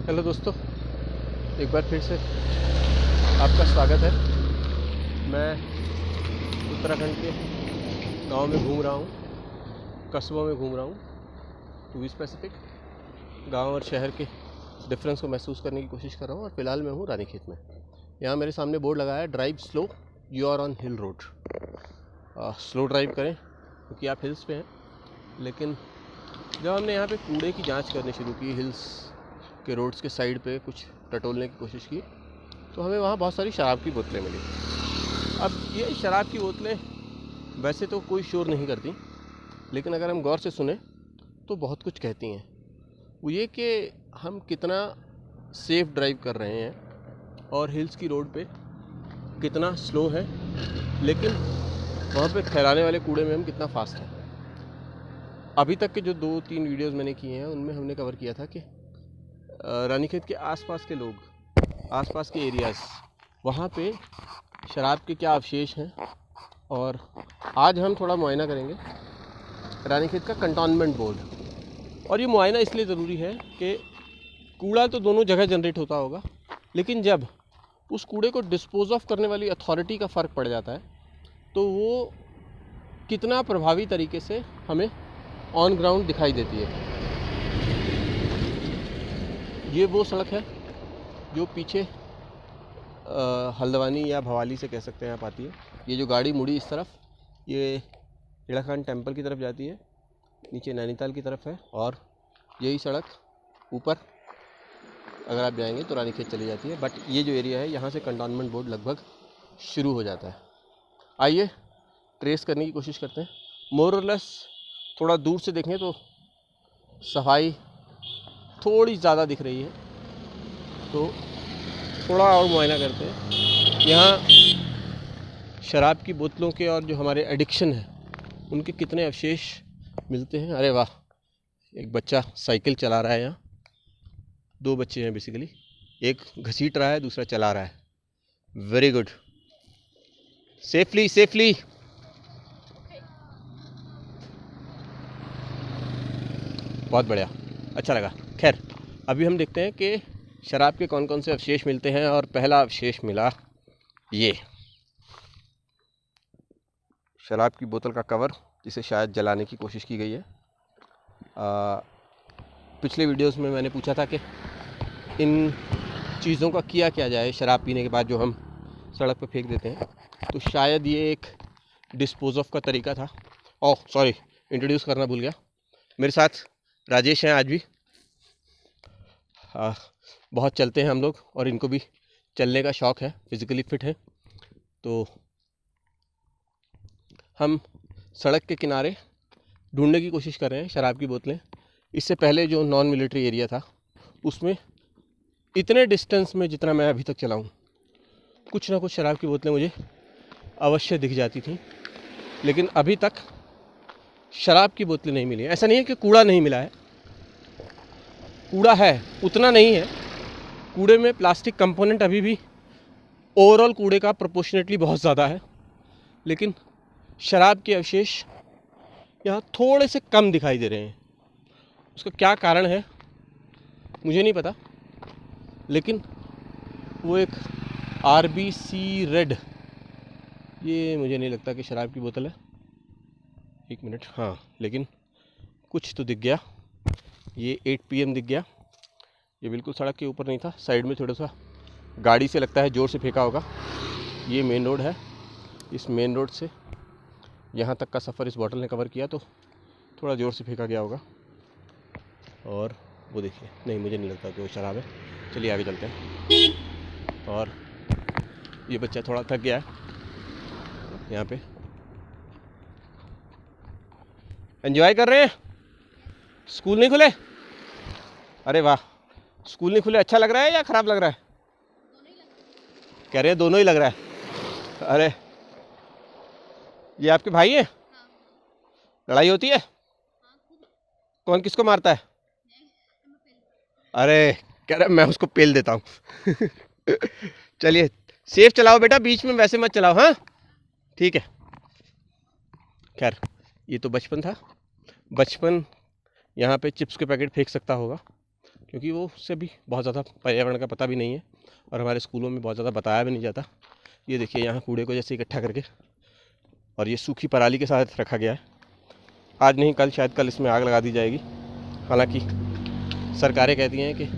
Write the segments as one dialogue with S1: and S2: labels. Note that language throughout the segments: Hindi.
S1: हेलो दोस्तों, एक बार फिर से आपका स्वागत है। मैं उत्तराखंड के गांव में घूम रहा हूँ, कस्बों में घूम रहा हूँ। टू बी स्पेसिफिक, गांव और शहर के डिफरेंस को महसूस करने की कोशिश कर रहा हूँ। और फिलहाल मैं हूँ रानीखेत में। यहाँ मेरे सामने बोर्ड लगाया है, drive slow, you are on hill road. Slow drive करें क्योंकि आप हिल्स पे हैं। लेकिन जब हमने यहाँ पे कूड़े की जांच करनी शुरू की, हिल्स के रोड्स के साइड पे कुछ टटोलने की कोशिश की, तो हमें वहाँ बहुत सारी शराब की बोतलें मिली। अब ये शराब की बोतलें वैसे तो कोई शोर नहीं करती, लेकिन अगर हम गौर से सुने तो बहुत कुछ कहती हैं। वो ये कि हम कितना सेफ ड्राइव कर रहे हैं और हिल्स की रोड पे कितना स्लो है, लेकिन वहाँ पे फैलाने वाले कूड़े में हम कितना फास्ट हैं। अभी तक के जो 2-3 वीडियोस मैंने किए हैं उनमें हमने कवर किया था कि रानीखेत के आसपास के लोग, आसपास के एरियाज़, वहाँ पे शराब के क्या अवशेष हैं। और आज हम थोड़ा मुआयना करेंगे रानीखेत का कंटोनमेंट बोर्ड। और ये मुआयना इसलिए ज़रूरी है कि कूड़ा तो दोनों जगह जनरेट होता होगा, लेकिन जब उस कूड़े को डिस्पोज ऑफ करने वाली अथॉरिटी का फ़र्क पड़ जाता है तो वो कितना प्रभावी तरीके से हमें ऑन ग्राउंड दिखाई देती है। ये वो सड़क है जो पीछे हल्द्वानी या भवाली से कह सकते हैं आप आती है। ये जो गाड़ी मुड़ी इस तरफ, ये इलाखान टेम्पल की तरफ जाती है, नीचे नैनीताल की तरफ है। और यही सड़क ऊपर अगर आप जाएंगे तो रानीखेत चली जाती है। बट ये जो एरिया है, यहाँ से कंटोनमेंट बोर्ड लगभग शुरू हो जाता है। आइए ट्रेस करने की कोशिश करते हैं। मोर और लेस थोड़ा दूर से देखें तो सफाई थोड़ी ज़्यादा दिख रही है, तो थोड़ा और मुआयना करते हैं। यहाँ शराब की बोतलों के और जो हमारे एडिक्शन है उनके कितने अवशेष मिलते हैं। अरे वाह, एक बच्चा साइकिल चला रहा है। यहाँ 2 बच्चे हैं बेसिकली, एक घसीट रहा है, दूसरा चला रहा है। Very good, safely safely. बहुत बढ़िया, अच्छा लगा। खैर, अभी हम देखते हैं कि शराब के कौन कौन से अवशेष मिलते हैं। और पहला अवशेष मिला ये शराब की बोतल का कवर, जिसे शायद जलाने की कोशिश की गई है। पिछले वीडियोस में मैंने पूछा था कि इन चीज़ों का किया क्या जाए शराब पीने के बाद जो हम सड़क पर फेंक देते हैं। तो शायद ये एक डिस्पोज ऑफ का तरीका था। ओह सॉरी, इंट्रोड्यूस करना भूल गया। मेरे साथ राजेश हैं आज भी। बहुत चलते हैं हम लोग और इनको भी चलने का शौक़ है, फिज़िकली फिट है। तो हम सड़क के किनारे ढूंढने की कोशिश कर रहे हैं शराब की बोतलें। इससे पहले जो नॉन मिलिट्री एरिया था उसमें इतने डिस्टेंस में जितना मैं अभी तक चला हूँ, कुछ ना कुछ शराब की बोतलें मुझे अवश्य दिख जाती थी। लेकिन अभी तक शराब की बोतलें नहीं मिली। ऐसा नहीं है कि कूड़ा नहीं मिला है, कूड़ा है, उतना नहीं है। कूड़े में प्लास्टिक कंपोनेंट अभी भी ओवरऑल कूड़े का प्रोपोर्शनेटली बहुत ज़्यादा है, लेकिन शराब के अवशेष यहाँ थोड़े से कम दिखाई दे रहे हैं। उसका क्या कारण है मुझे नहीं पता, लेकिन वो एक RBC रेड, ये मुझे नहीं लगता कि शराब की बोतल है। 1 मिनट, हाँ, लेकिन कुछ तो दिख गया। ये 8 PM दिख गया। ये बिल्कुल सड़क के ऊपर नहीं था, साइड में थोड़ा सा गाड़ी से लगता है ज़ोर से फेंका होगा। ये मेन रोड है, इस मेन रोड से यहाँ तक का सफ़र इस बॉटल ने कवर किया, तो थोड़ा ज़ोर से फेंका गया होगा। और वो देखिए, नहीं, मुझे नहीं लगता कि वो शराब है। चलिए आगे चलते हैं। और ये बच्चा थोड़ा थक गया है यहाँ पे, एंजॉय कर रहे हैं। स्कूल नहीं खुले? अरे वाह, स्कूल नहीं खुले अच्छा लग रहा है या ख़राब लग रहा है? कह रहे हैं दोनों ही लग रहा है। अरे ये आपके भाई हैं? लड़ाई होती है? कौन किसको मारता है? अरे कह रहा मैं उसको पेल देता हूँ। चलिए सेफ चलाओ बेटा, बीच में वैसे मत चलाओ, हाँ ठीक है। खैर, ये तो बचपन था। बचपन यहाँ पे चिप्स के पैकेट फेंक सकता होगा, क्योंकि वो उससे भी बहुत ज़्यादा पर्यावरण का पता भी नहीं है और हमारे स्कूलों में बहुत ज़्यादा बताया भी नहीं जाता। ये देखिए यहाँ कूड़े को जैसे इकट्ठा करके और ये सूखी पराली के साथ रखा गया है। आज नहीं कल, शायद कल इसमें आग लगा दी जाएगी। हालांकि सरकारें कहती हैं कि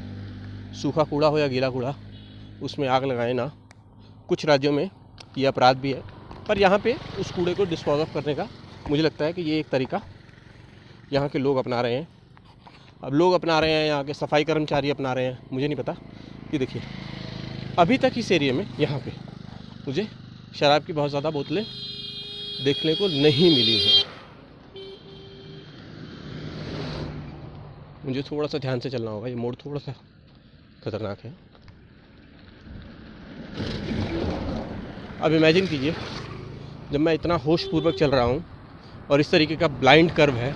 S1: सूखा कूड़ा हो या गीला कूड़ा उसमें आग लगाएं ना। कुछ राज्यों में ये अपराध भी है, पर यहाँ पे उस कूड़े को डिस्पोज ऑफ करने का मुझे लगता है कि ये एक तरीका यहाँ के लोग अपना रहे हैं। अब लोग अपना रहे हैं, यहाँ के सफाई कर्मचारी अपना रहे हैं, मुझे नहीं पता। ये देखिए अभी तक इस एरिया में यहाँ पे मुझे शराब की बहुत ज़्यादा बोतलें देखने को नहीं मिली हैं। मुझे थोड़ा सा ध्यान से चलना होगा, ये मोड़ थोड़ा सा खतरनाक है। अब इमेजिन कीजिए जब मैं इतना होशपूर्वक चल रहा हूँ और इस तरीके का ब्लाइंड कर्व है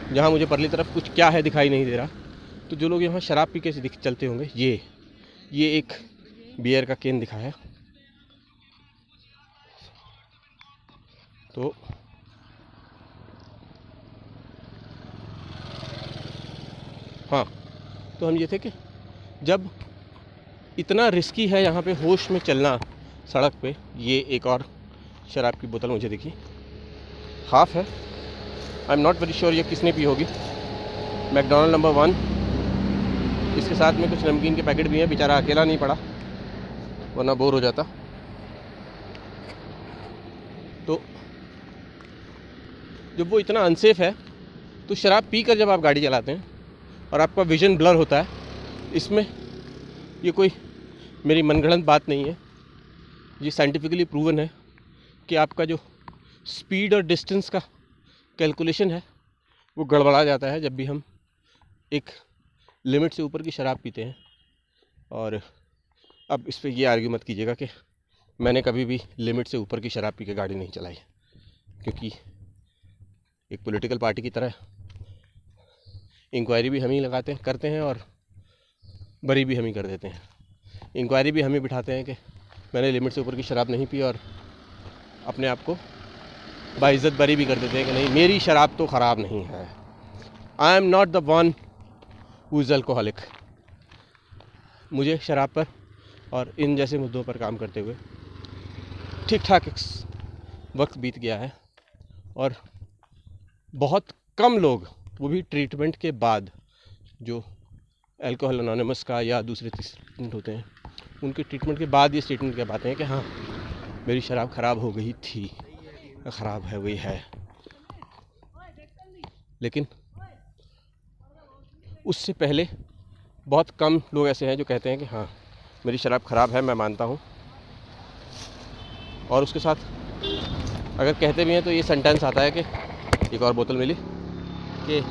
S1: जहाँ मुझे परली तरफ कुछ क्या है दिखाई नहीं दे रहा, तो जो लोग यहाँ शराब पी के चलते होंगे, ये एक बियर का केन दिखा है। तो हाँ, तो हम ये थे कि जब इतना रिस्की है यहाँ पे होश में चलना सड़क पे, ये एक और शराब की बोतल मुझे दिखी, हाफ है। I am not very sure ये किसने पी होगी। मैकडोनल्ड नंबर 1, इसके साथ में कुछ नमकीन के पैकेट भी हैं। बेचारा अकेला नहीं पड़ा वरना बोर हो जाता। तो जब वो इतना अनसेफ है तो शराब पीकर जब आप गाड़ी चलाते हैं और आपका विजन ब्लर होता है, इसमें ये कोई मेरी मनगढ़ंत बात नहीं है, ये साइंटिफिकली प्रूवन है कि आपका जो स्पीड और डिस्टेंस का कैलकुलेशन है वो गड़बड़ा जाता है जब भी हम एक लिमिट से ऊपर की शराब पीते हैं। और अब इस पर ये आर्ग्यू मत कीजिएगा कि मैंने कभी भी लिमिट से ऊपर की शराब पी के गाड़ी नहीं चलाई, क्योंकि एक पॉलिटिकल पार्टी की तरह इंक्वायरी भी हम ही करते हैं और बरी भी हम ही कर देते हैं। इंक्वायरी भी हम ही बिठाते हैं कि मैंने लिमिट से ऊपर की शराब नहीं पी, और अपने आप को बाइज्जत बरी भी कर देते हैं कि नहीं, मेरी शराब तो ख़राब नहीं है। I am not the one who is alcoholic. मुझे शराब पर और इन जैसे मुद्दों पर काम करते हुए ठीक ठाक वक्त बीत गया है, और बहुत कम लोग, वो भी ट्रीटमेंट के बाद, जो अल्कोहल एनोनिमस का या दूसरे ट्रीटमेंट होते हैं, उनके ट्रीटमेंट के बाद ये स्टेटमेंट कर पाते हैं कि हाँ मेरी शराब ख़राब हो गई थी, ख़राब है वही है। लेकिन उससे पहले बहुत कम लोग ऐसे हैं जो कहते हैं कि हाँ मेरी शराब ख़राब है, मैं मानता हूँ। और उसके साथ अगर कहते भी हैं तो ये सेंटेंस आता है कि एक और बोतल मिली, कि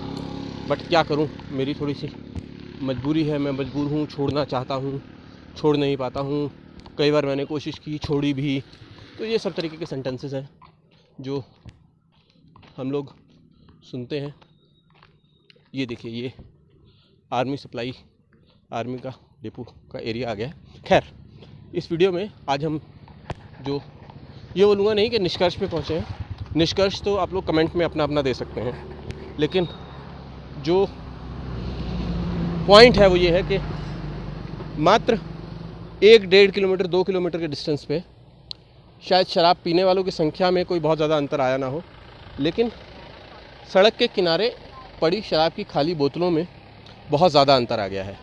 S1: बट क्या करूँ, मेरी थोड़ी सी मजबूरी है, मैं मजबूर हूँ, छोड़ना चाहता हूँ, छोड़ नहीं पाता हूँ, कई बार मैंने कोशिश की, छोड़ी भी। तो ये सब तरीके के सेंटेंसेस हैं जो हम लोग सुनते हैं। ये देखिए, ये आर्मी सप्लाई, आर्मी का डिपो का एरिया आ गया है। खैर, इस वीडियो में आज हम जो ये बोलूँगा नहीं कि निष्कर्ष पे पहुँचे हैं, निष्कर्ष तो आप लोग कमेंट में अपना अपना दे सकते हैं, लेकिन जो पॉइंट है वो ये है कि मात्र 1-1.5 किलोमीटर 2 किलोमीटर के डिस्टेंस पे शायद शराब पीने वालों की संख्या में कोई बहुत ज़्यादा अंतर आया ना हो, लेकिन सड़क के किनारे पड़ी शराब की खाली बोतलों में बहुत ज़्यादा अंतर आ गया है।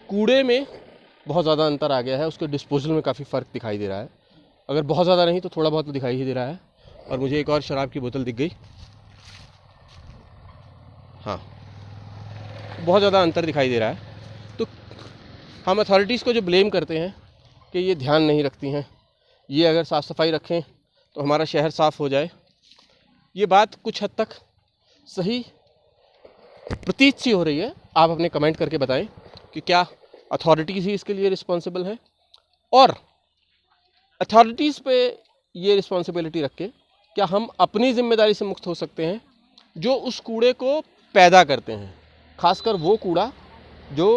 S1: कूड़े में बहुत ज़्यादा अंतर आ गया है, उसके डिस्पोजल में काफ़ी फ़र्क दिखाई दे रहा है। अगर बहुत ज़्यादा नहीं तो थोड़ा बहुत तो दिखाई ही दे रहा है। और मुझे एक और शराब की बोतल दिख गई, हाँ बहुत ज़्यादा अंतर दिखाई दे रहा है। तो हम अथॉरिटीज़ को जो ब्लेम करते हैं कि ये ध्यान नहीं रखती हैं, ये अगर साफ़ सफाई रखें तो हमारा शहर साफ़ हो जाए, ये बात कुछ हद तक सही प्रतीत सी हो रही है। आप अपने कमेंट करके बताएं कि क्या अथॉरिटीज़ ही इसके लिए रिस्पॉन्सिबल हैं, और अथॉरिटीज़ पे ये रिस्पॉन्सिबिलिटी रख के क्या हम अपनी ज़िम्मेदारी से मुक्त हो सकते हैं जो उस कूड़े को पैदा करते हैं। खासकर वो कूड़ा जो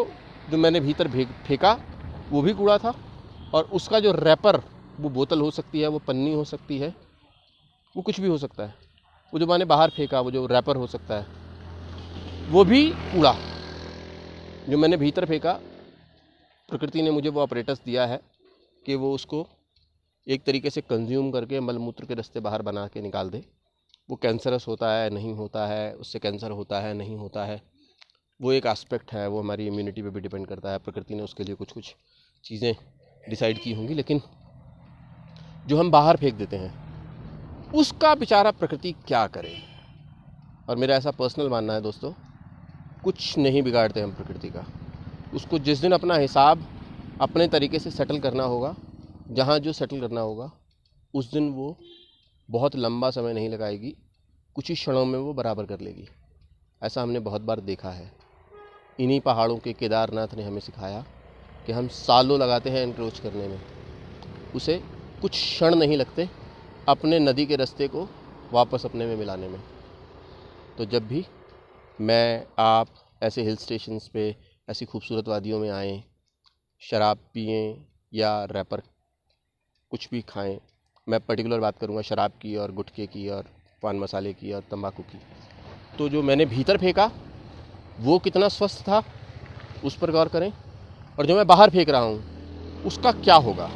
S1: मैंने भीतर फेंका वो भी कूड़ा था, और उसका जो रैपर, वो बोतल हो सकती है, वो पन्नी हो सकती है, वो कुछ भी हो सकता है, वो जो मैंने बाहर फेंका वो जो रैपर हो सकता है, वो भी कूड़ा। जो मैंने भीतर फेंका, प्रकृति ने मुझे वो ऑपरेटस दिया है कि वो उसको एक तरीके से कंज्यूम करके मलमूत्र के रास्ते बाहर बना के निकाल दे। वो कैंसरस होता है नहीं होता है, उससे कैंसर होता है नहीं होता है, वो एक एस्पेक्ट है, वो हमारी इम्यूनिटी पे भी डिपेंड करता है। प्रकृति ने उसके लिए कुछ कुछ चीज़ें डिसाइड की होंगी, लेकिन जो हम बाहर फेंक देते हैं उसका बेचारा प्रकृति क्या करे। और मेरा ऐसा पर्सनल मानना है दोस्तों, कुछ नहीं बिगाड़ते हम प्रकृति का। उसको जिस दिन अपना हिसाब अपने तरीके से सेटल करना होगा, जहाँ जो सेटल करना होगा, उस दिन वो बहुत लंबा समय नहीं लगाएगी, कुछ ही क्षणों में वो बराबर कर लेगी। ऐसा हमने बहुत बार देखा है। इन्हीं पहाड़ों के केदारनाथ ने हमें सिखाया कि हम सालों लगाते हैं एनक्रोच करने में, उसे कुछ क्षण नहीं लगते अपने नदी के रास्ते को वापस अपने में मिलाने में। तो जब भी मैं आप ऐसे हिल स्टेशंस पे, ऐसी खूबसूरत वादियों में आएँ, शराब पिएं या रैपर कुछ भी खाएं, मैं पर्टिकुलर बात करूंगा शराब की और गुटखे की और पान मसाले की और तंबाकू की, तो जो मैंने भीतर फेंका वो कितना स्वस्थ था उस पर गौर करें, और जो मैं बाहर फेंक रहा हूँ उसका क्या होगा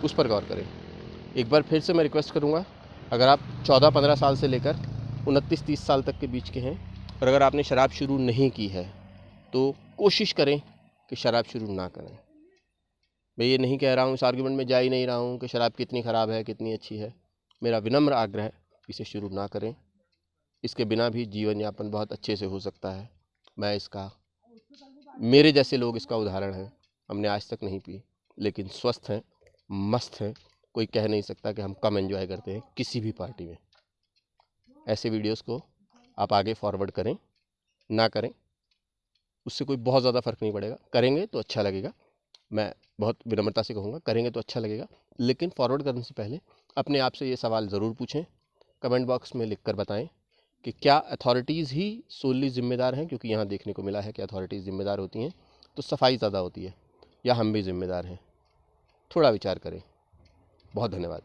S1: उस पर गौर करें। एक बार फिर से मैं रिक्वेस्ट करूँगा, अगर आप 14-15 साल से लेकर 29-30 साल तक के बीच के हैं और अगर आपने शराब शुरू नहीं की है तो कोशिश करें कि शराब शुरू ना करें। मैं ये नहीं कह रहा हूँ, इस आर्गुमेंट में जा ही नहीं रहा हूँ कि शराब कितनी ख़राब है कितनी अच्छी है। मेरा विनम्र आग्रह है, इसे शुरू ना करें। इसके बिना भी जीवन यापन बहुत अच्छे से हो सकता है। मैं इसका, मेरे जैसे लोग इसका उदाहरण हैं। हमने आज तक नहीं पी, लेकिन स्वस्थ हैं, मस्त हैं। कोई कह नहीं सकता कि हम कम एंजॉय करते हैं किसी भी पार्टी में। ऐसे वीडियोस को आप आगे फॉरवर्ड करें, ना करें उससे कोई बहुत ज़्यादा फ़र्क नहीं पड़ेगा। करेंगे तो अच्छा लगेगा, मैं बहुत विनम्रता से कहूँगा, करेंगे तो अच्छा लगेगा। लेकिन फॉरवर्ड करने से पहले अपने आप से ये सवाल ज़रूर पूछें, कमेंट बॉक्स में लिख कर बताएं कि क्या अथॉरिटीज़ ही सोली ज़िम्मेदार हैं, क्योंकि यहाँ देखने को मिला है कि अथॉरिटीज़ ज़िम्मेदार होती हैं तो सफाई ज़्यादा होती है, या हम भी ज़िम्मेदार हैं। थोड़ा विचार करें। बहुत धन्यवाद।